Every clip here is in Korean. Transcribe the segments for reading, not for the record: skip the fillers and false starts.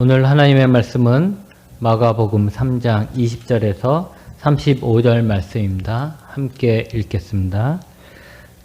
오늘 하나님의 말씀은 마가복음 3장 20절에서 35절 말씀입니다. 함께 읽겠습니다.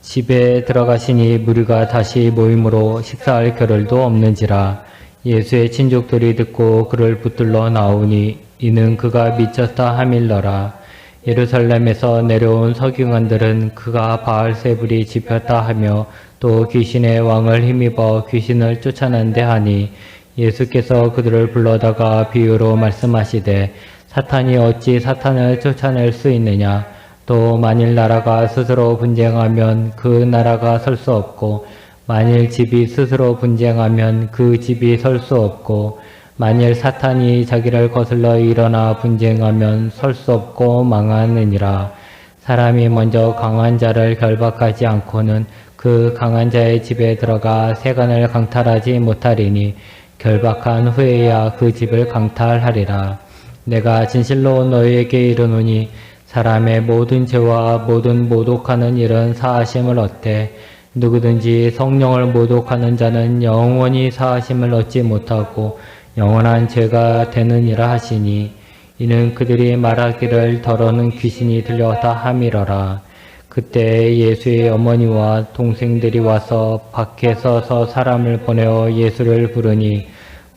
집에 들어가시니 무리가 다시 모임으로 식사할 겨를도 없는지라. 예수의 친족들이 듣고 그를 붙들러 나오니 이는 그가 미쳤다 함일러라. 예루살렘에서 내려온 서기관들은 그가 바알세불이 집혔다 하며 또 귀신의 왕을 힘입어 귀신을 쫓아낸대 하니 예수께서 그들을 불러다가 비유로 말씀하시되 사탄이 어찌 사탄을 쫓아낼 수 있느냐. 또 만일 나라가 스스로 분쟁하면 그 나라가 설 수 없고 만일 집이 스스로 분쟁하면 그 집이 설 수 없고 만일 사탄이 자기를 거슬러 일어나 분쟁하면 설 수 없고 망하느니라. 사람이 먼저 강한 자를 결박하지 않고는 그 강한 자의 집에 들어가 세간을 강탈하지 못하리니 결박한 후에야 그 집을 강탈하리라. 내가 진실로 너희에게 이르노니 사람의 모든 죄와 모든 모독하는 일은 사하심을 얻되 누구든지 성령을 모독하는 자는 영원히 사하심을 얻지 못하고 영원한 죄가 되느니라 하시니 이는 그들이 말하기를 더러는 귀신이 들려왔다 함이러라. 그때 예수의 어머니와 동생들이 와서 밖에 서서 사람을 보내어 예수를 부르니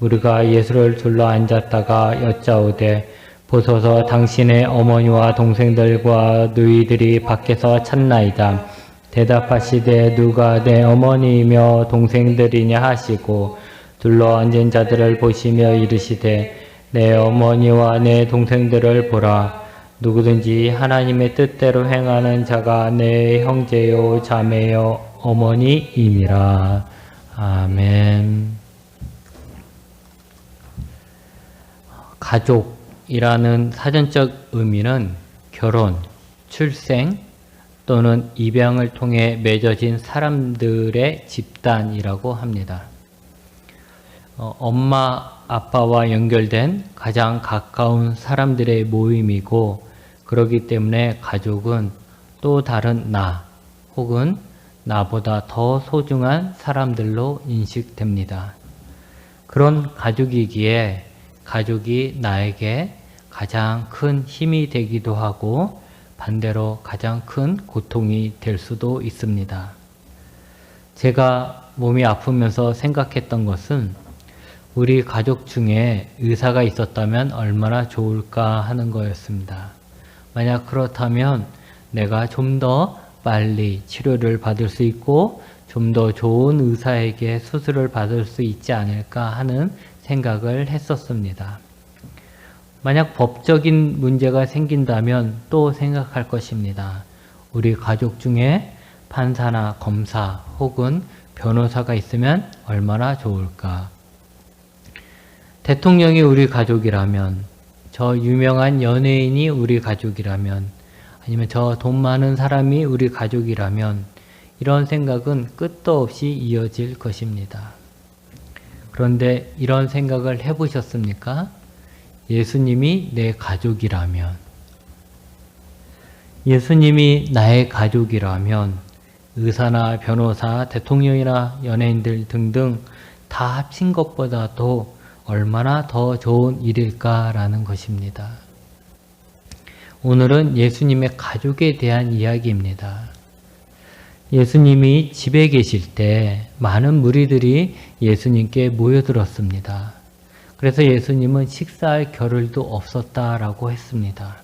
우리가 예수를 둘러 앉았다가 여짜오되 보소서 당신의 어머니와 동생들과 누이들이 밖에서 찾나이다. 대답하시되 누가 내 어머니이며 동생들이냐 하시고 둘러 앉은 자들을 보시며 이르시되 내 어머니와 내 동생들을 보라. 누구든지 하나님의 뜻대로 행하는 자가 내 형제요 자매요 어머니이니라. 아멘. 가족이라는 사전적 의미는 결혼, 출생 또는 입양을 통해 맺어진 사람들의 집단이라고 합니다. 엄마, 아빠와 연결된 가장 가까운 사람들의 모임이고 그렇기 때문에 가족은 또 다른 나 혹은 나보다 더 소중한 사람들로 인식됩니다. 그런 가족이기에 가족이 나에게 가장 큰 힘이 되기도 하고 반대로 가장 큰 고통이 될 수도 있습니다. 제가 몸이 아프면서 생각했던 것은 우리 가족 중에 의사가 있었다면 얼마나 좋을까 하는 거였습니다. 만약 그렇다면 내가 좀 더 빨리 치료를 받을 수 있고 좀 더 좋은 의사에게 수술을 받을 수 있지 않을까 하는 생각을 했었습니다. 만약 법적인 문제가 생긴다면 또 생각할 것입니다. 우리 가족 중에 판사나 검사 혹은 변호사가 있으면 얼마나 좋을까. 대통령이 우리 가족이라면, 저 유명한 연예인이 우리 가족이라면, 아니면 저 돈 많은 사람이 우리 가족이라면 이런 생각은 끝도 없이 이어질 것입니다. 그런데 이런 생각을 해보셨습니까? 예수님이 내 가족이라면, 예수님이 나의 가족이라면 의사나 변호사, 대통령이나 연예인들 등등 다 합친 것보다도 얼마나 더 좋은 일일까라는 것입니다. 오늘은 예수님의 가족에 대한 이야기입니다. 예수님이 집에 계실 때 많은 무리들이 예수님께 모여들었습니다. 그래서 예수님은 식사할 겨를도 없었다라고 했습니다.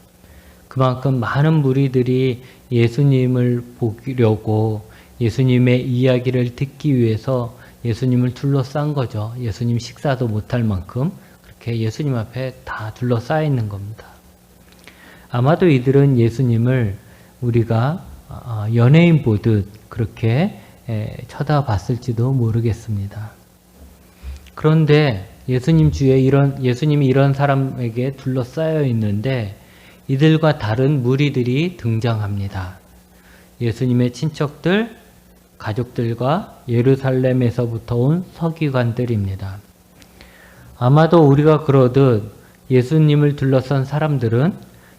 그만큼 많은 무리들이 예수님을 보려고 예수님의 이야기를 듣기 위해서 예수님을 둘러싼 거죠. 예수님 식사도 못할 만큼 그렇게 예수님 앞에 다 둘러싸여 있는 겁니다. 아마도 이들은 예수님을 우리가 연예인 보듯 그렇게 쳐다봤을지도 모르겠습니다. 그런데 예수님이 이런 사람에게 둘러싸여 있는데 이들과 다른 무리들이 등장합니다. 예수님의 친척들, 가족들과 예루살렘에서부터 온 서기관들입니다. 아마도 우리가 그러듯 예수님을 둘러싼 사람들은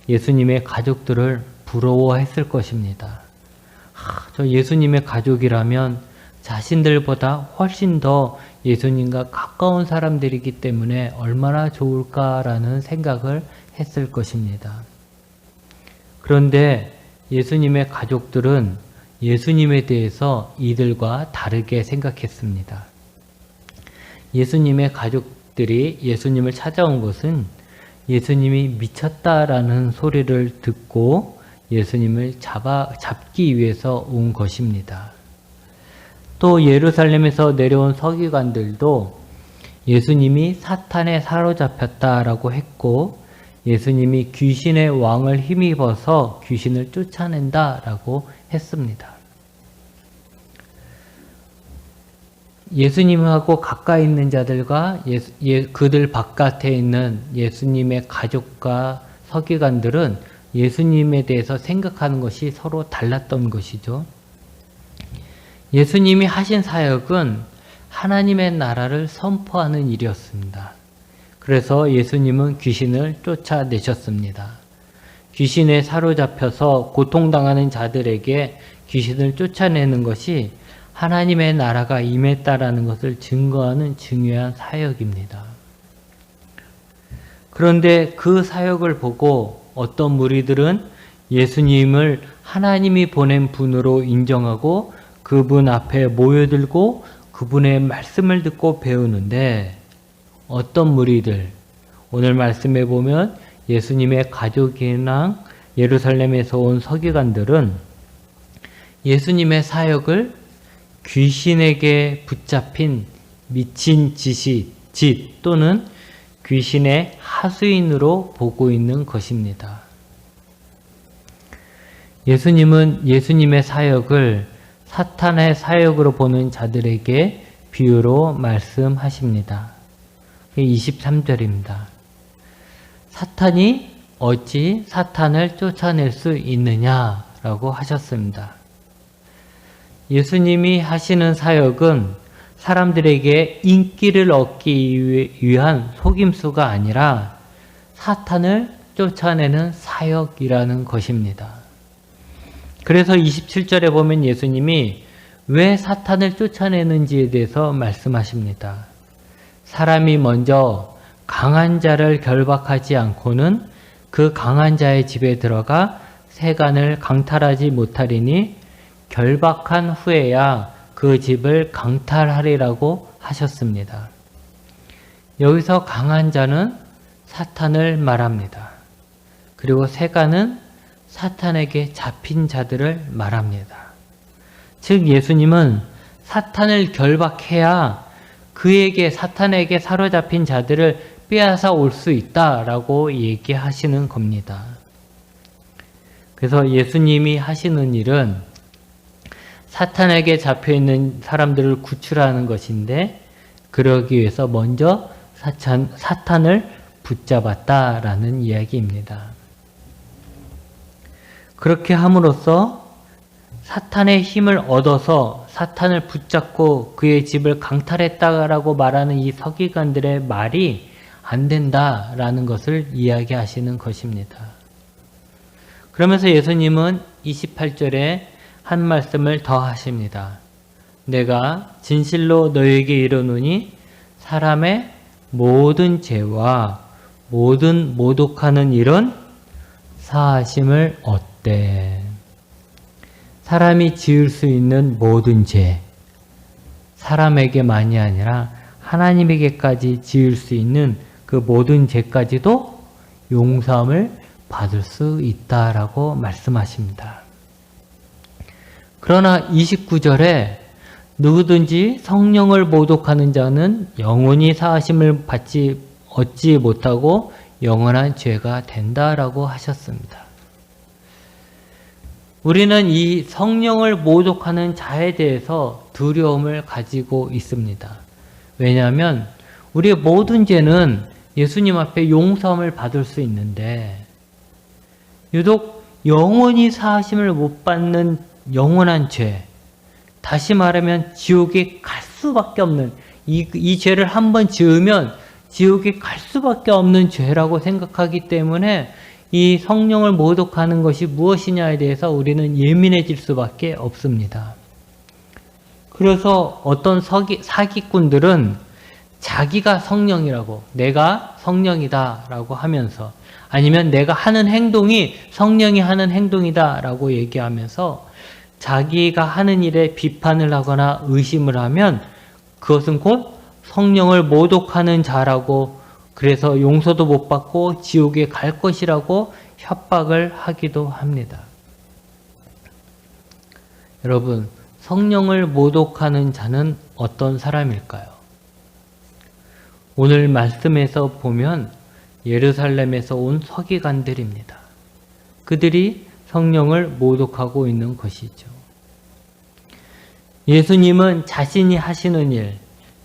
예수님의 가족들을 부러워했을 것입니다. 저 예수님의 가족이라면 자신들보다 훨씬 더 예수님과 가까운 사람들이기 때문에 얼마나 좋을까라는 생각을 했을 것입니다. 그런데 예수님의 가족들은 예수님에 대해서 이들과 다르게 생각했습니다. 예수님의 가족들이 예수님을 찾아온 것은 예수님이 미쳤다라는 소리를 듣고 예수님을 잡기 위해서 온 것입니다. 또 예루살렘에서 내려온 서기관들도 예수님이 사탄에 사로잡혔다라고 했고 예수님이 귀신의 왕을 힘입어서 귀신을 쫓아낸다라고 했습니다. 예수님하고 가까이 있는 자들과 그들 바깥에 있는 예수님의 가족과 서기관들은 예수님에 대해서 생각하는 것이 서로 달랐던 것이죠. 예수님이 하신 사역은 하나님의 나라를 선포하는 일이었습니다. 그래서 예수님은 귀신을 쫓아내셨습니다. 귀신에 사로잡혀서 고통당하는 자들에게 귀신을 쫓아내는 것이 하나님의 나라가 임했다라는 것을 증거하는 중요한 사역입니다. 그런데 그 사역을 보고 어떤 무리들은 예수님을 하나님이 보낸 분으로 인정하고 그분 앞에 모여들고 그분의 말씀을 듣고 배우는데 어떤 무리들, 오늘 말씀에 보면 예수님의 가족이나 예루살렘에서 온 서기관들은 예수님의 사역을 귀신에게 붙잡힌 미친 짓 또는 귀신의 하수인으로 보고 있는 것입니다. 예수님은 예수님의 사역을 사탄의 사역으로 보는 자들에게 비유로 말씀하십니다. 23절입니다. 사탄이 어찌 사탄을 쫓아낼 수 있느냐라고 하셨습니다. 예수님이 하시는 사역은 사람들에게 인기를 얻기 위한 속임수가 아니라 사탄을 쫓아내는 사역이라는 것입니다. 그래서 27절에 보면 예수님이 왜 사탄을 쫓아내는지에 대해서 말씀하십니다. 사람이 먼저 강한 자를 결박하지 않고는 그 강한 자의 집에 들어가 세간을 강탈하지 못하리니 결박한 후에야 그 집을 강탈하리라고 하셨습니다. 여기서 강한 자는 사탄을 말합니다. 그리고 세간은 사탄에게 잡힌 자들을 말합니다. 즉 예수님은 사탄을 결박해야 사탄에게 사로잡힌 자들을 빼앗아 올 수 있다라고 얘기하시는 겁니다. 그래서 예수님이 하시는 일은 사탄에게 잡혀있는 사람들을 구출하는 것인데 그러기 위해서 먼저 사탄을 붙잡았다라는 이야기입니다. 그렇게 함으로써 사탄의 힘을 얻어서 사탄을 붙잡고 그의 집을 강탈했다라고 말하는 이 서기관들의 말이 안 된다라는 것을 이야기하시는 것입니다. 그러면서 예수님은 28절에 한 말씀을 더 하십니다. 내가 진실로 너에게 이르노니 사람의 모든 죄와 모든 모독하는 일은 사하심을 얻되 사람이 지을 수 있는 모든 죄, 사람에게만이 아니라 하나님에게까지 지을 수 있는 그 모든 죄까지도 용서함을 받을 수 있다라고 말씀하십니다. 그러나 29절에 누구든지 성령을 모독하는 자는 영원히 사하심을 얻지 못하고 영원한 죄가 된다라고 하셨습니다. 우리는 이 성령을 모독하는 자에 대해서 두려움을 가지고 있습니다. 왜냐하면 우리의 모든 죄는 예수님 앞에 용서함을 받을 수 있는데 유독 영원히 사하심을 못 받는 영원한 죄, 다시 말하면 지옥에 갈 수밖에 없는 이 죄를 한번 지으면 지옥에 갈 수밖에 없는 죄라고 생각하기 때문에 이 성령을 모독하는 것이 무엇이냐에 대해서 우리는 예민해질 수밖에 없습니다. 그래서 어떤 사기꾼들은 자기가 성령이라고, 내가 성령이다 라고 하면서, 아니면 내가 하는 행동이 성령이 하는 행동이다 라고 얘기하면서 자기가 하는 일에 비판을 하거나 의심을 하면 그것은 곧 성령을 모독하는 자라고, 그래서 용서도 못 받고 지옥에 갈 것이라고 협박을 하기도 합니다. 여러분, 성령을 모독하는 자는 어떤 사람일까요? 오늘 말씀에서 보면 예루살렘에서 온 서기관들입니다. 그들이 성령을 모독하고 있는 것이죠. 예수님은 자신이 하시는 일,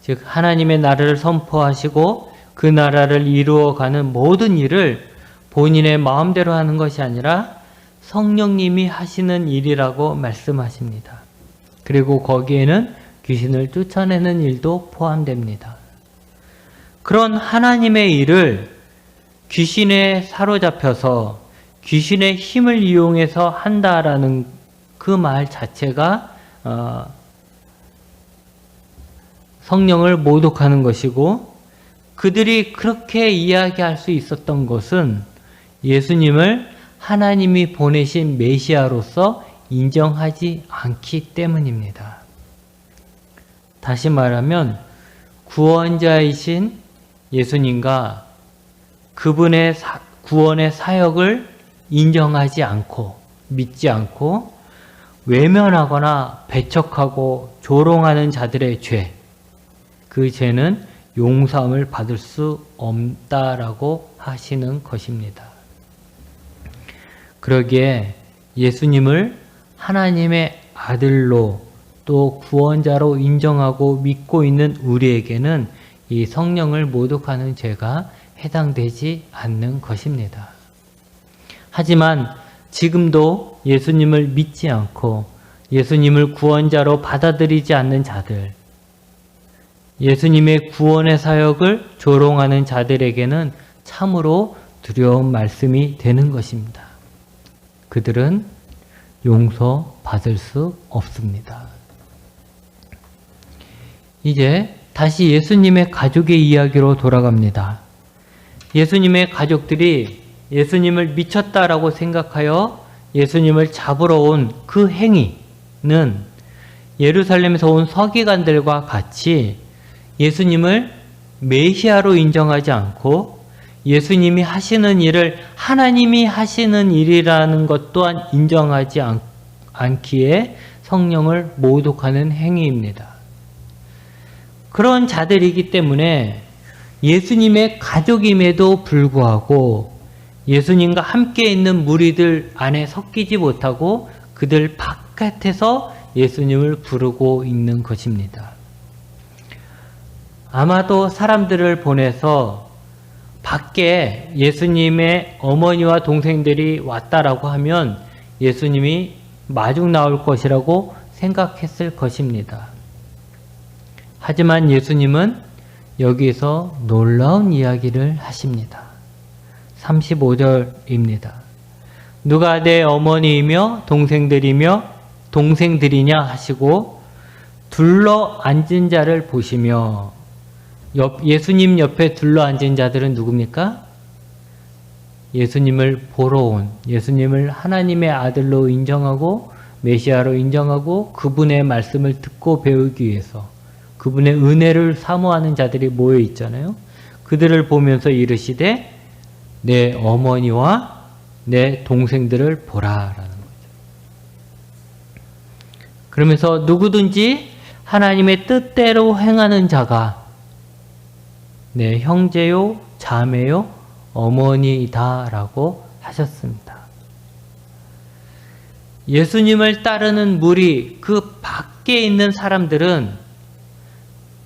즉 하나님의 나라를 선포하시고 그 나라를 이루어가는 모든 일을 본인의 마음대로 하는 것이 아니라 성령님이 하시는 일이라고 말씀하십니다. 그리고 거기에는 귀신을 쫓아내는 일도 포함됩니다. 그런 하나님의 일을 귀신에 사로잡혀서 귀신의 힘을 이용해서 한다라는 그 말 자체가 성령을 모독하는 것이고, 그들이 그렇게 이야기할 수 있었던 것은 예수님을 하나님이 보내신 메시아로서 인정하지 않기 때문입니다. 다시 말하면 구원자이신 예수님과 그분의 구원의 사역을 인정하지 않고 믿지 않고 외면하거나 배척하고 조롱하는 자들의 죄, 그 죄는 용서함을 받을 수 없다라고 하시는 것입니다. 그러기에 예수님을 하나님의 아들로 또 구원자로 인정하고 믿고 있는 우리에게는 이 성령을 모독하는 죄가 해당되지 않는 것입니다. 하지만 지금도 예수님을 믿지 않고 예수님을 구원자로 받아들이지 않는 자들, 예수님의 구원의 사역을 조롱하는 자들에게는 참으로 두려운 말씀이 되는 것입니다. 그들은 용서받을 수 없습니다. 이제 다시 예수님의 가족의 이야기로 돌아갑니다. 예수님의 가족들이 예수님을 미쳤다라고 생각하여 예수님을 잡으러 온 그 행위는 예루살렘에서 온 서기관들과 같이 예수님을 메시아로 인정하지 않고 예수님이 하시는 일을 하나님이 하시는 일이라는 것 또한 인정하지 않기에 성령을 모독하는 행위입니다. 그런 자들이기 때문에 예수님의 가족임에도 불구하고 예수님과 함께 있는 무리들 안에 섞이지 못하고 그들 바깥에서 예수님을 부르고 있는 것입니다. 아마도 사람들을 보내서 밖에 예수님의 어머니와 동생들이 왔다라고 하면 예수님이 마중 나올 것이라고 생각했을 것입니다. 하지만 예수님은 여기서 놀라운 이야기를 하십니다. 35절입니다. 누가 내 어머니이며 동생들이냐 하시고 둘러 앉은 자를 보시며, 예수님 옆에 둘러 앉은 자들은 누굽니까? 예수님을 보러 온, 예수님을 하나님의 아들로 인정하고 메시아로 인정하고 그분의 말씀을 듣고 배우기 위해서 그분의 은혜를 사모하는 자들이 모여 있잖아요. 그들을 보면서 이르시되 내 어머니와 내 동생들을 보라라는 거죠. 그러면서 누구든지 하나님의 뜻대로 행하는 자가 내 형제요, 자매요, 어머니이다라고 하셨습니다. 예수님을 따르는 무리, 그 밖에 있는 사람들은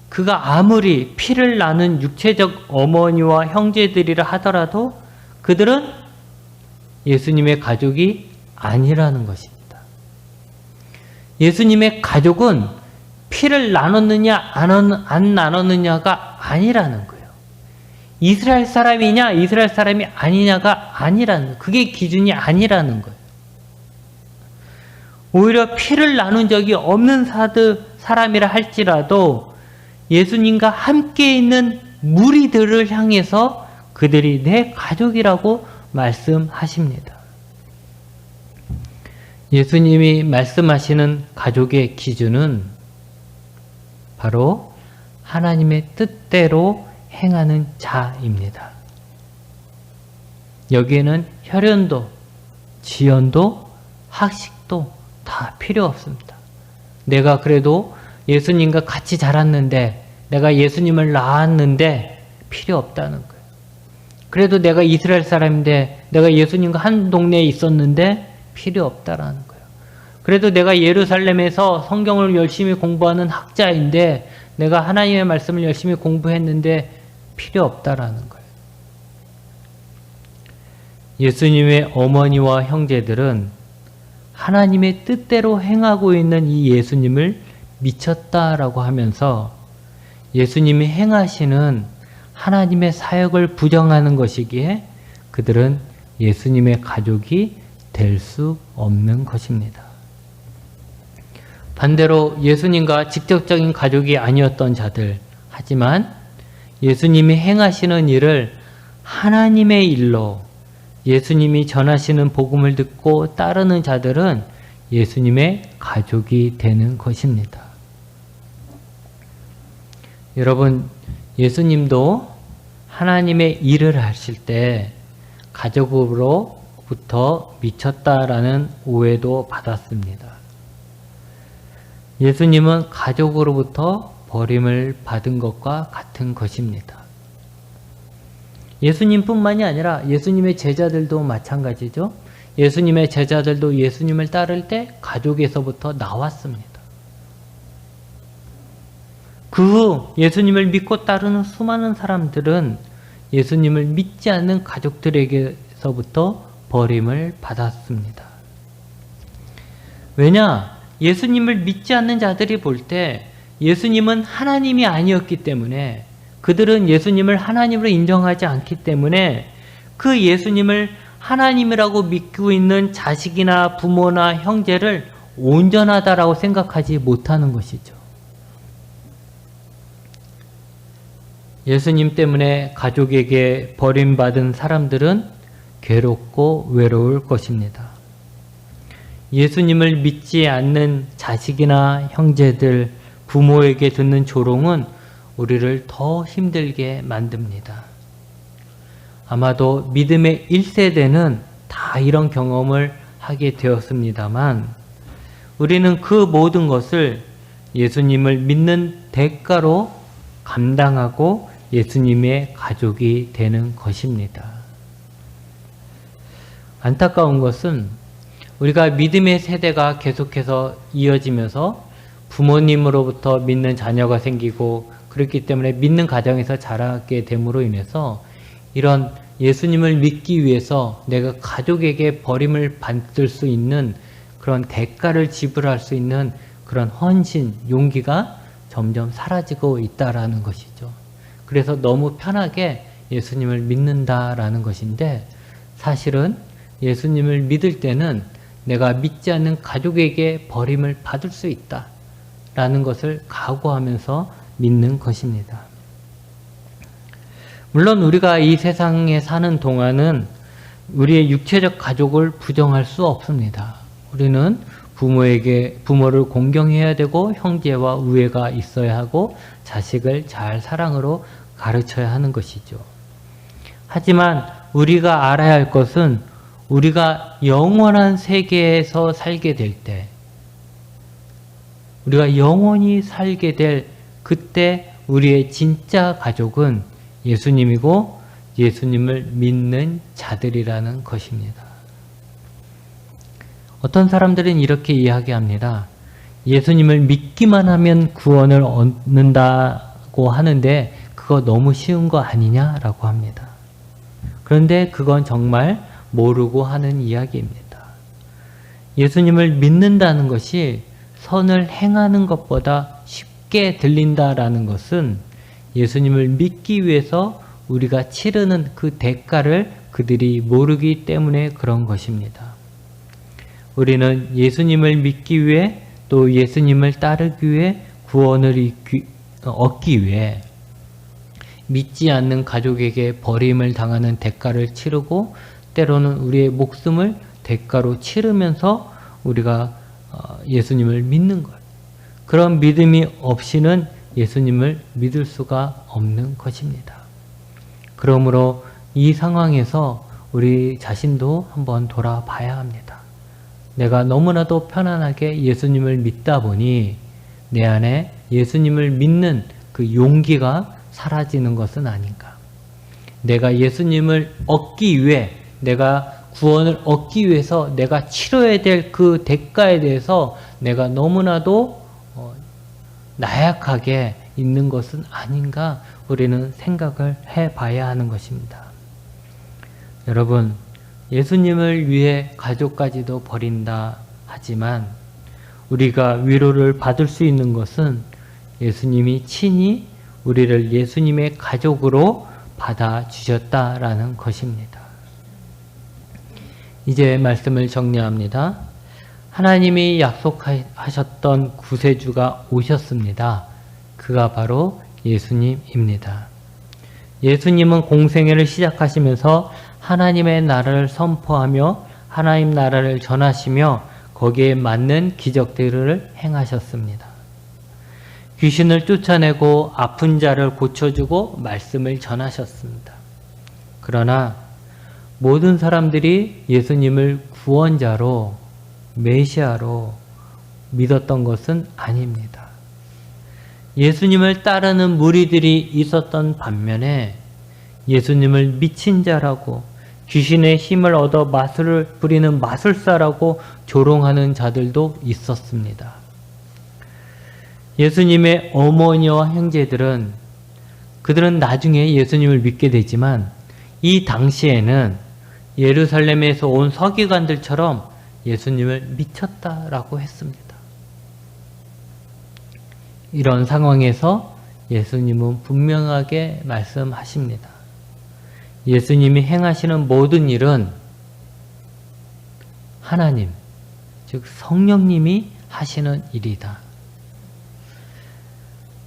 그가 아무리 피를 나눈 육체적 어머니와 형제들이라 하더라도 그들은 예수님의 가족이 아니라는 것입니다. 예수님의 가족은 피를 나눴느냐 안 나눴느냐가 아니라는 거예요. 이스라엘 사람이냐 이스라엘 사람이 아니냐가 아니라는 거예요. 그게 기준이 아니라는 거예요. 오히려 피를 나눈 적이 없는 사람이라 할지라도 예수님과 함께 있는 무리들을 향해서 그들이 내 가족이라고 말씀하십니다. 예수님이 말씀하시는 가족의 기준은 바로 하나님의 뜻대로 행하는 자입니다. 여기에는 혈연도, 지연도, 학식도 다 필요 없습니다. 내가 그래도 예수님과 같이 자랐는데, 내가 예수님을 낳았는데 필요 없다는 거예요. 그래도 내가 이스라엘 사람인데, 내가 예수님과 한 동네에 있었는데 필요 없다라는 거예요. 그래도 내가 예루살렘에서 성경을 열심히 공부하는 학자인데, 내가 하나님의 말씀을 열심히 공부했는데 필요 없다라는 거예요. 예수님의 어머니와 형제들은 하나님의 뜻대로 행하고 있는 이 예수님을 미쳤다라고 하면서 예수님이 행하시는 하나님의 사역을 부정하는 것이기에 그들은 예수님의 가족이 될 수 없는 것입니다. 반대로 예수님과 직접적인 가족이 아니었던 자들, 하지만 예수님이 행하시는 일을 하나님의 일로 예수님이 전하시는 복음을 듣고 따르는 자들은 예수님의 가족이 되는 것입니다. 여러분, 예수님도 하나님의 일을 하실 때 가족으로부터 미쳤다라는 오해도 받았습니다. 예수님은 가족으로부터 버림을 받은 것과 같은 것입니다. 예수님뿐만이 아니라 예수님의 제자들도 마찬가지죠. 예수님의 제자들도 예수님을 따를 때 가족에서부터 나왔습니다. 그 후 예수님을 믿고 따르는 수많은 사람들은 예수님을 믿지 않는 가족들에게서부터 버림을 받았습니다. 왜냐? 예수님을 믿지 않는 자들이 볼 때 예수님은 하나님이 아니었기 때문에, 그들은 예수님을 하나님으로 인정하지 않기 때문에 그 예수님을 하나님이라고 믿고 있는 자식이나 부모나 형제를 온전하다라고 생각하지 못하는 것이죠. 예수님 때문에 가족에게 버림받은 사람들은 괴롭고 외로울 것입니다. 예수님을 믿지 않는 자식이나 형제들, 부모에게 듣는 조롱은 우리를 더 힘들게 만듭니다. 아마도 믿음의 1세대는 다 이런 경험을 하게 되었습니다만, 우리는 그 모든 것을 예수님을 믿는 대가로 감당하고 예수님의 가족이 되는 것입니다. 안타까운 것은 우리가 믿음의 세대가 계속해서 이어지면서 부모님으로부터 믿는 자녀가 생기고, 그렇기 때문에 믿는 가정에서 자라게 됨으로 인해서 이런 예수님을 믿기 위해서 내가 가족에게 버림을 받을 수 있는 그런 대가를 지불할 수 있는 그런 헌신, 용기가 점점 사라지고 있다라는 것이죠. 그래서 너무 편하게 예수님을 믿는다라는 것인데, 사실은 예수님을 믿을 때는 내가 믿지 않는 가족에게 버림을 받을 수 있다라는 것을 각오하면서 믿는 것입니다. 물론 우리가 이 세상에 사는 동안은 우리의 육체적 가족을 부정할 수 없습니다. 우리는 부모를 공경해야 되고, 형제와 우애가 있어야 하고, 자식을 잘 사랑으로 가르쳐야 하는 것이죠. 하지만 우리가 알아야 할 것은 우리가 영원한 세계에서 살게 될 때, 우리가 영원히 살게 될 그때 우리의 진짜 가족은 예수님이고 예수님을 믿는 자들이라는 것입니다. 어떤 사람들은 이렇게 이야기합니다. 예수님을 믿기만 하면 구원을 얻는다고 하는데 그거 너무 쉬운 거 아니냐라고 합니다. 그런데 그건 정말 모르고 하는 이야기입니다. 예수님을 믿는다는 것이 선을 행하는 것보다 쉽게 들린다라는 것은 예수님을 믿기 위해서 우리가 치르는 그 대가를 그들이 모르기 때문에 그런 것입니다. 우리는 예수님을 믿기 위해 또 예수님을 따르기 위해 구원을 얻기 위해 믿지 않는 가족에게 버림을 당하는 대가를 치르고 때로는 우리의 목숨을 대가로 치르면서 우리가 예수님을 믿는 것. 그런 믿음이 없이는 예수님을 믿을 수가 없는 것입니다. 그러므로 이 상황에서 우리 자신도 한번 돌아봐야 합니다. 내가 너무나도 편안하게 예수님을 믿다 보니 내 안에 예수님을 믿는 그 용기가 사라지는 것은 아닌가. 내가 예수님을 얻기 위해, 내가 구원을 얻기 위해서 내가 치러야 될 그 대가에 대해서 내가 너무나도 나약하게 있는 것은 아닌가 우리는 생각을 해봐야 하는 것입니다. 여러분, 예수님을 위해 가족까지도 버린다 하지만 우리가 위로를 받을 수 있는 것은 예수님이 친히 우리를 예수님의 가족으로 받아주셨다라는 것입니다. 이제 말씀을 정리합니다. 하나님이 약속하셨던 구세주가 오셨습니다. 그가 바로 예수님입니다. 예수님은 공생애를 시작하시면서 하나님의 나라를 선포하며 하나님 나라를 전하시며 거기에 맞는 기적들을 행하셨습니다. 귀신을 쫓아내고 아픈 자를 고쳐주고 말씀을 전하셨습니다. 그러나 모든 사람들이 예수님을 구원자로 메시아로 믿었던 것은 아닙니다. 예수님을 따르는 무리들이 있었던 반면에 예수님을 미친 자라고 귀신의 힘을 얻어 마술을 부리는 마술사라고 조롱하는 자들도 있었습니다. 예수님의 어머니와 형제들은 그들은 나중에 예수님을 믿게 되지만 이 당시에는 예루살렘에서 온 서기관들처럼 예수님을 미쳤다라고 했습니다. 이런 상황에서 예수님은 분명하게 말씀하십니다. 예수님이 행하시는 모든 일은 하나님, 즉 성령님이 하시는 일이다.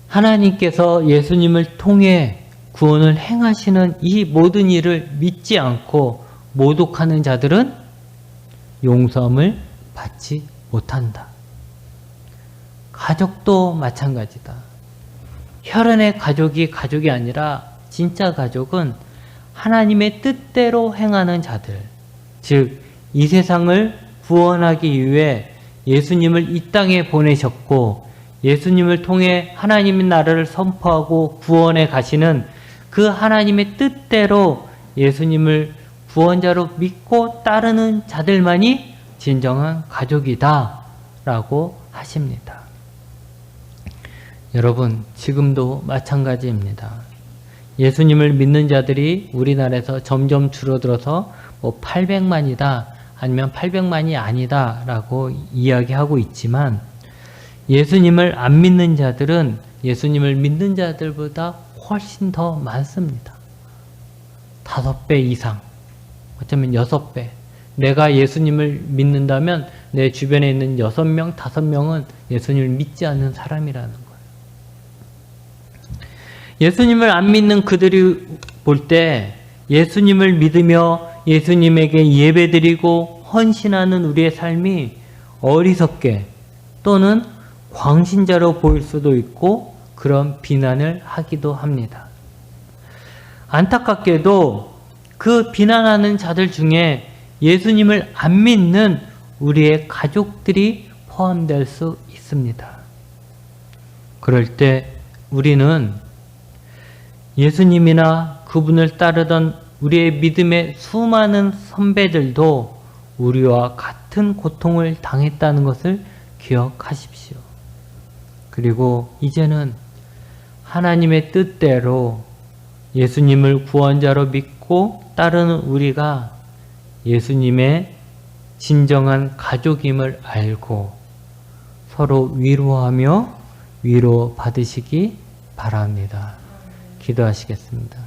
하나님께서 예수님을 통해 구원을 행하시는 이 모든 일을 믿지 않고 모독하는 자들은 용서함을 받지 못한다. 가족도 마찬가지다. 혈연의 가족이 가족이 아니라 진짜 가족은 하나님의 뜻대로 행하는 자들, 즉 이 세상을 구원하기 위해 예수님을 이 땅에 보내셨고 예수님을 통해 하나님의 나라를 선포하고 구원해 가시는 그 하나님의 뜻대로 예수님을 구원자로 믿고 따르는 자들만이 진정한 가족이다 라고 하십니다. 여러분, 지금도 마찬가지입니다. 예수님을 믿는 자들이 우리나라에서 점점 줄어들어서 800만이다 아니면 800만이 아니다 라고 이야기하고 있지만 예수님을 안 믿는 자들은 예수님을 믿는 자들보다 훨씬 더 많습니다. 5배 이상, 어쩌면 6배. 내가 예수님을 믿는다면 내 주변에 있는 6명, 5명은 예수님을 믿지 않는 사람이라는 거예요. 예수님을 안 믿는 그들이 볼 때 예수님을 믿으며 예수님에게 예배드리고 헌신하는 우리의 삶이 어리석게 또는 광신자로 보일 수도 있고 그런 비난을 하기도 합니다. 안타깝게도 그 비난하는 자들 중에 예수님을 안 믿는 우리의 가족들이 포함될 수 있습니다. 그럴 때 우리는 예수님이나 그분을 따르던 우리의 믿음의 수많은 선배들도 우리와 같은 고통을 당했다는 것을 기억하십시오. 그리고 이제는 하나님의 뜻대로 예수님을 구원자로 믿고 따르는 우리가 예수님의 진정한 가족임을 알고 서로 위로하며 위로 받으시기 바랍니다. 기도하시겠습니다.